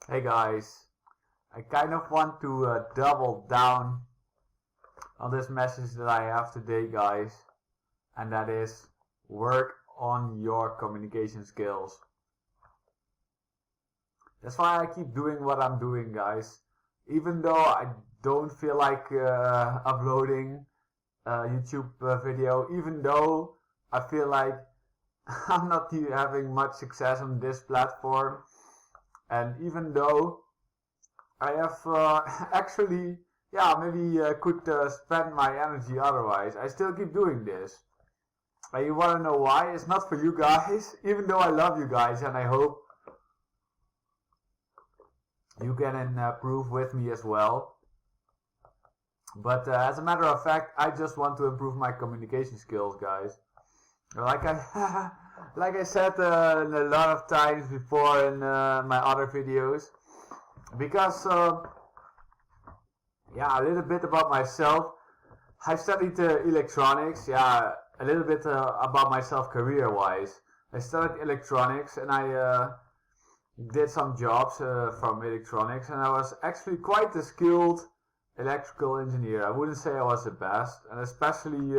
Hey guys, I kind of want to double down on this message that I have today, guys, and that is work on your communication skills. That's why I keep doing what I'm doing, guys. Even though I don't feel like uploading a YouTube video, even though I feel like I'm not having much success on this platform, and even though I have actually, yeah, maybe could spend my energy otherwise, I still keep doing this. And you wanna know why? It's not for you guys, even though I love you guys and I hope you can improve with me as well. But as a matter of fact, I just want to improve my communication skills, guys. Like I, like I said a lot of times before in my other videos, because yeah, a little bit about myself. I studied electronics. Yeah, a little bit about myself career-wise. I studied electronics and I did some jobs from electronics, and I was actually quite a skilled electrical engineer. I wouldn't say I was the best, and especially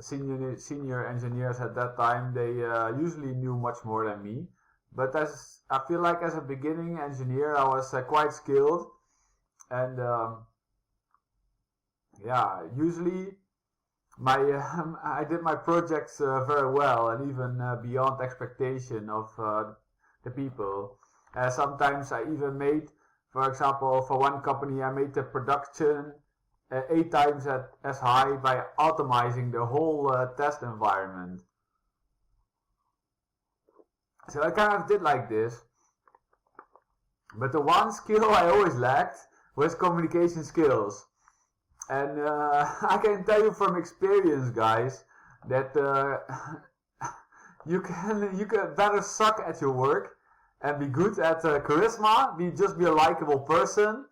senior engineers at that time, they usually knew much more than me. But as I feel like as a beginning engineer, I was quite skilled, and yeah, usually my I did my projects very well and even beyond expectation of the people. Sometimes I even made, for example, for one company, I made the production 8 times as high by optimizing the whole test environment. So I kind of did like this. But the one skill I always lacked was communication skills. And I can tell you from experience, guys, that you can better suck at your work and be good at charisma, be a likable person,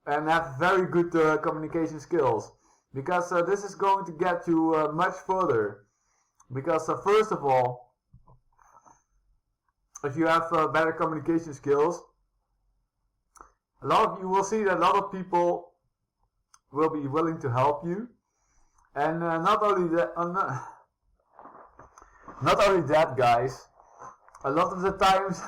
and have very good communication skills. Because this is going to get you much further. Because first of all, if you have better communication skills, you will see that a lot of people will be willing to help you, and not only that, guys. A lot of the times,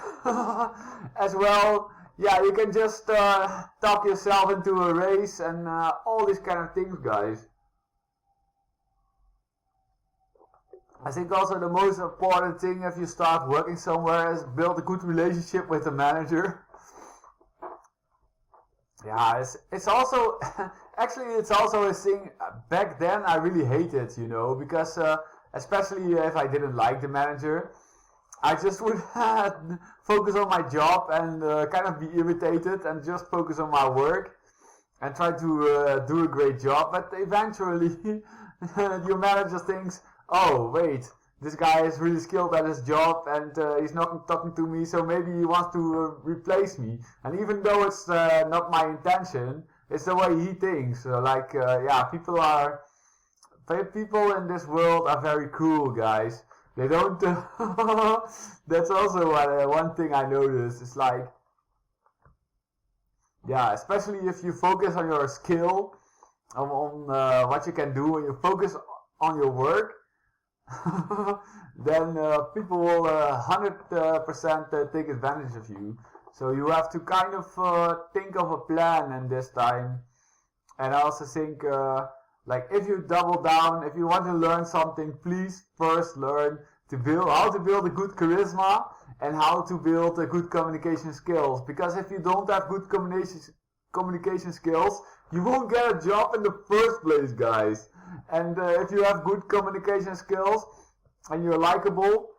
as well, yeah, you can just talk yourself into a race and all these kind of things, guys. I think also the most important thing if you start working somewhere is build a good relationship with the manager. Yeah, it's also actually it's also a thing. Back then I really hated, because especially if I didn't like the manager, I just would focus on my job and kind of be irritated and just focus on my work and try to do a great job. But eventually, your manager thinks, oh wait, this guy is really skilled at his job and he's not talking to me, so maybe he wants to replace me. And even though it's not my intention, it's the way he thinks. Yeah, people in this world are very cruel, guys. They don't. That's also one thing I noticed. It's like, yeah, especially if you focus on your skill, on what you can do, and you focus on your work, then people will 100% take advantage of you. So you have to kind of think of a plan in this time. And I also think, like, if you double down, if you want to learn something, please first learn how to build a good charisma and how to build a good communication skills. Because if you don't have good communication skills, you won't get a job in the first place, guys. And if you have good communication skills and you're likable,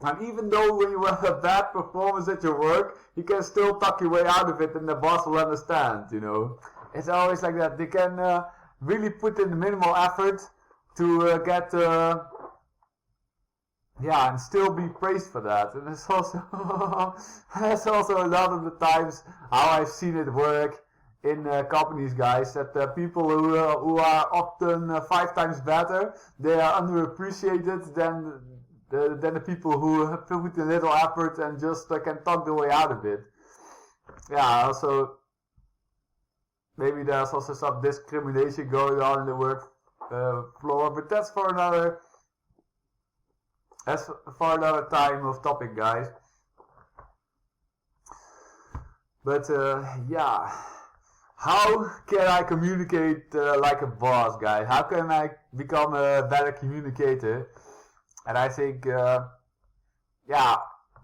and even though when you have a bad performance at your work, you can still talk your way out of it and the boss will understand, It's always like that. They can really put in the minimal effort to get, yeah, and still be praised for that. And it's also, that's also a lot of the times how I've seen it work in companies, guys, that people who are often 5 times better, they are underappreciated than than the people who put a little effort and just can talk their way out of it. Yeah, also maybe there's also some discrimination going on in the work floor, but that's for another time of topic, guys. But yeah, how can I communicate like a boss, guys? How can I become a better communicator? And I think, yeah,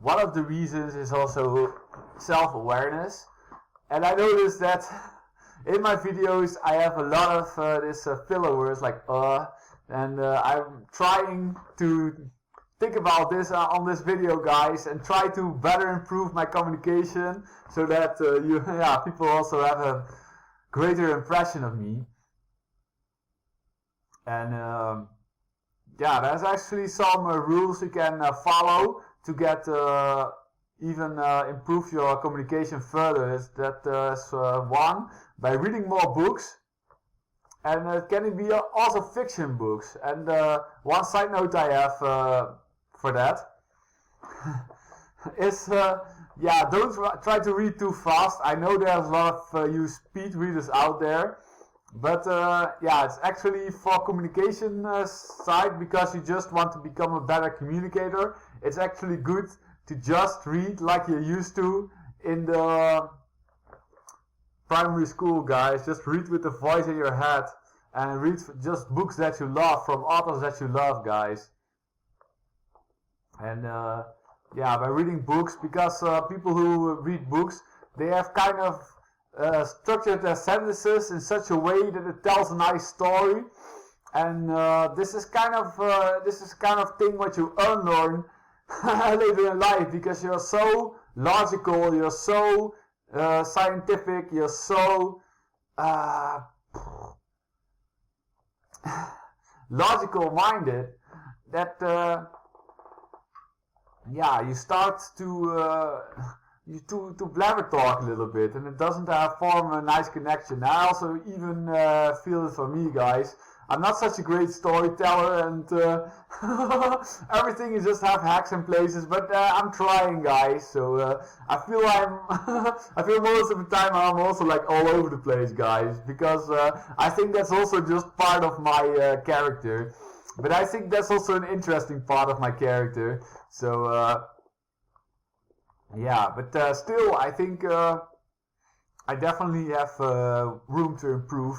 one of the reasons is also self-awareness. And I noticed that in my videos I have a lot of this filler words like and I'm trying to think about this on this video, guys, and try to better improve my communication so that people also have a greater impression of me. And yeah, there's actually some rules you can follow to get even improve your communication further. That's one, by reading more books. And it can be also fiction books. And one side note I have for that is, yeah, don't try to read too fast. I know there's a lot of you speed readers out there. But yeah, it's actually for communication side, because you just want to become a better communicator. It's actually good to just read like you used to in the primary school, guys. Just read with the voice in your head and read just books that you love from authors that you love, guys. And yeah, by reading books, because people who read books, they have kind of structured their sentences in such a way that it tells a nice story, and this is kind of thing what you unlearn later in life, because you're so logical, you're so scientific, you're so logical minded that yeah, you start to blabber talk a little bit, and it doesn't form a nice connection. I also even feel it for me, guys. I'm not such a great storyteller, and everything is just have hacks and places, but I'm trying, guys. So I feel I feel most of the time I'm also like all over the place, guys, because I think that's also just part of my character. But I think that's also an interesting part of my character. So yeah, but still, I think I definitely have room to improve.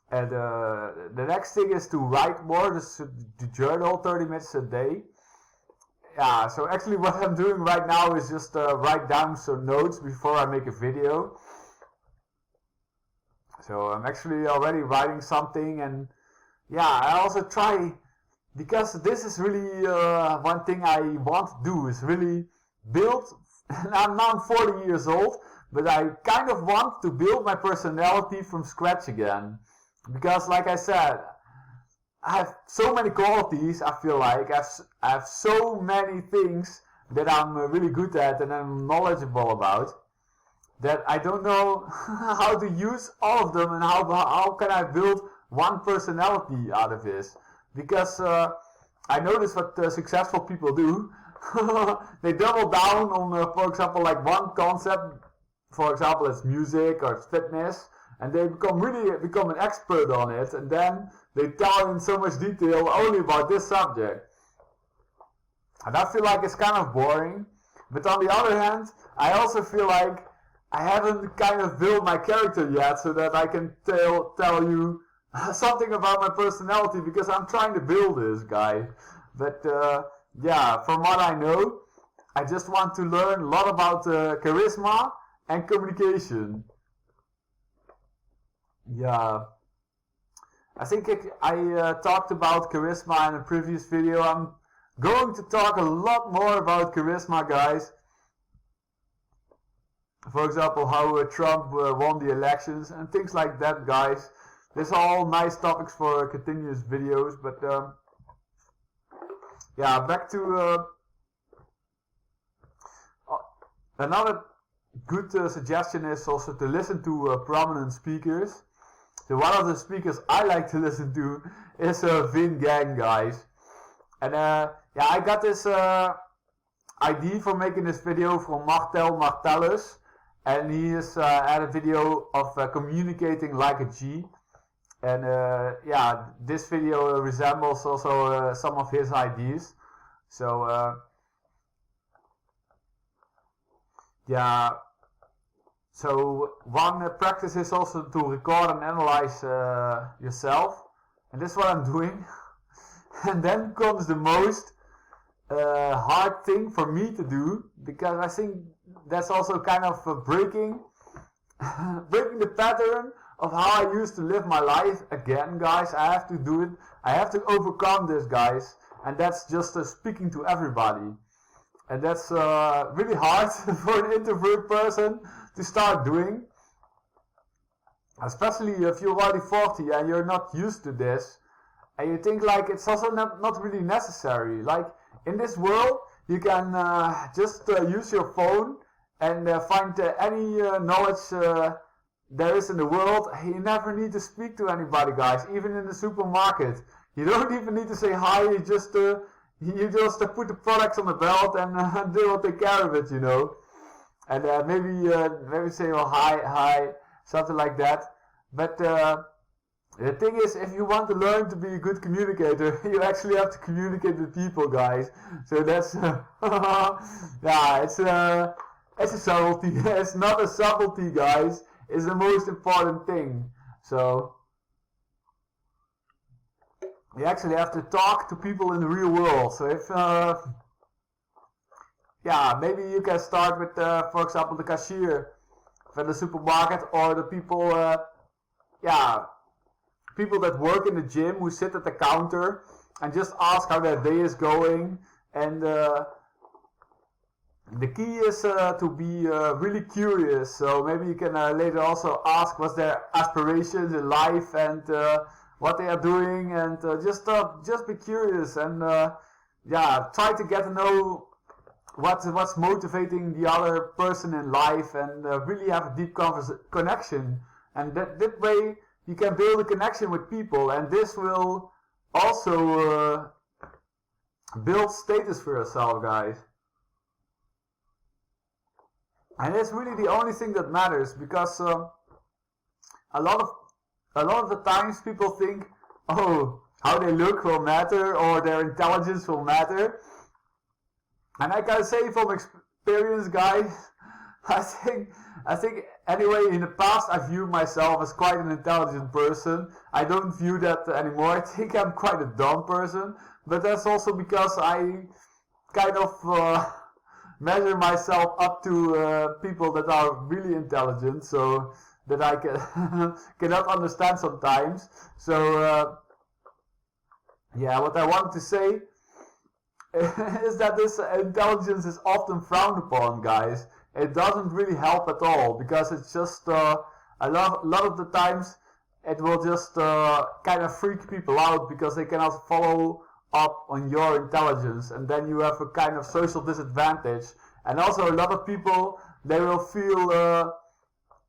And the next thing is to write more, just to journal 30 minutes a day. Yeah, so actually what I'm doing right now is just write down some notes before I make a video. So I'm actually already writing something, and yeah, I also try, because this is really one thing I want to do, is really build, and I'm now 40 years old, but I kind of want to build my personality from scratch again. Because like I said, I have so many qualities, I feel like. I have so many things that I'm really good at and I'm knowledgeable about, that I don't know how to use all of them, and how can I build one personality out of this. Because I notice what successful people do. They double down on, for example, like one concept. For example, it's music or it's fitness, and they become an expert on it, and then they tell in so much detail only about this subject. And I feel like it's kind of boring. But on the other hand, I also feel like I haven't kind of built my character yet, so that I can tell you something about my personality, because I'm trying to build this, guy. But yeah, from what I know, I just want to learn a lot about charisma and communication. Yeah, I think I talked about charisma in a previous video. I'm going to talk a lot more about charisma, guys. For example, how Trump won the elections and things like that, guys. These are all nice topics for continuous videos, but yeah, back to another good suggestion is also to listen to prominent speakers. So one of the speakers I like to listen to is Vin Gang, guys. And yeah, I got this idea for making this video from Martel Martellus, and he is had a video of communicating like a G. And yeah, this video resembles also some of his ideas. So yeah, so one practice is also to record and analyze yourself, and this is what I'm doing. And then comes the most hard thing for me to do, because I think that's also kind of breaking the pattern of how I used to live my life again, guys. I have to do it. I have to overcome this, guys. And that's just speaking to everybody. And that's really hard for an introvert person to start doing. Especially if you're already 40 and you're not used to this. And you think like it's also not really necessary. Like in this world, you can just use your phone and find any knowledge there is in the world. You never need to speak to anybody, guys. Even in the supermarket, you don't even need to say hi. You just put the products on the belt and they will take care of it, you know. And maybe say, oh, hi, something like that. But the thing is, if you want to learn to be a good communicator, you actually have to communicate with people, guys. So that's yeah, it's a subtlety. It's not a subtlety, guys. It's the most important thing. So you actually have to talk to people in the real world. So if yeah, maybe you can start with, for example, the cashier from the supermarket, or the people, yeah, people that work in the gym who sit at the counter, and just ask how their day is going. And the key is to be really curious. So maybe you can later also ask what's their aspirations in life, and what they are doing, and just be curious, and yeah, try to get to know what's motivating the other person in life, and really have a deep connection. And that way you can build a connection with people, and this will also build status for yourself, guys. And it's really the only thing that matters, because a lot of the times people think, oh, how they look will matter, or their intelligence will matter. And I can say from experience, guys, I think anyway, in the past I viewed myself as quite an intelligent person. I don't view that anymore. I think I'm quite a dumb person, but that's also because I kind of measure myself up to people that are really intelligent, so that I cannot understand sometimes. So yeah, what I wanted to say is that this intelligence is often frowned upon, guys. It doesn't really help at all, because it's just a lot of the times it will just kind of freak people out, because they cannot follow up on your intelligence, and then you have a kind of social disadvantage. And also a lot of people, they will feel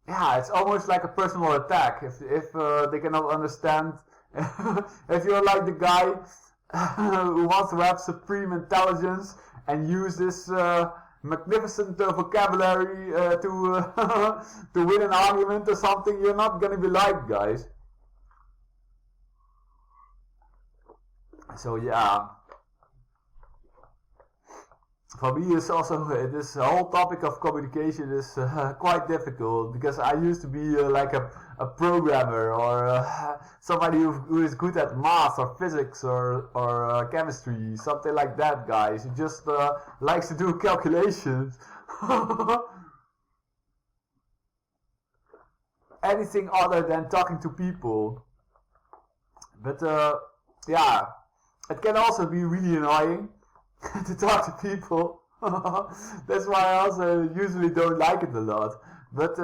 yeah, it's almost like a personal attack if they cannot understand. If you're like the guy who wants to have supreme intelligence and use this magnificent vocabulary to to win an argument or something, you're not gonna be liked, guys. So yeah, for me it's also this whole topic of communication is quite difficult, because I used to be like a programmer, or somebody who is good at math or physics or chemistry, something like that, guys. Who just likes to do calculations. Anything other than talking to people. But yeah, it can also be really annoying to talk to people. That's why I also usually don't like it a lot. But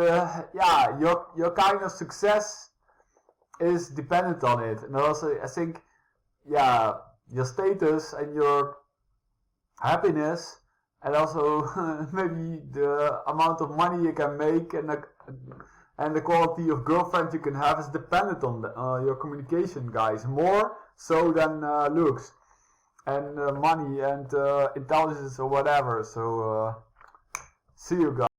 yeah, your kind of success is dependent on it. And also I think, yeah, your status and your happiness, and also maybe the amount of money you can make, and the quality of girlfriend you can have, is dependent on your communication, guys. More so than looks. and money and intelligence or whatever. So see you guys.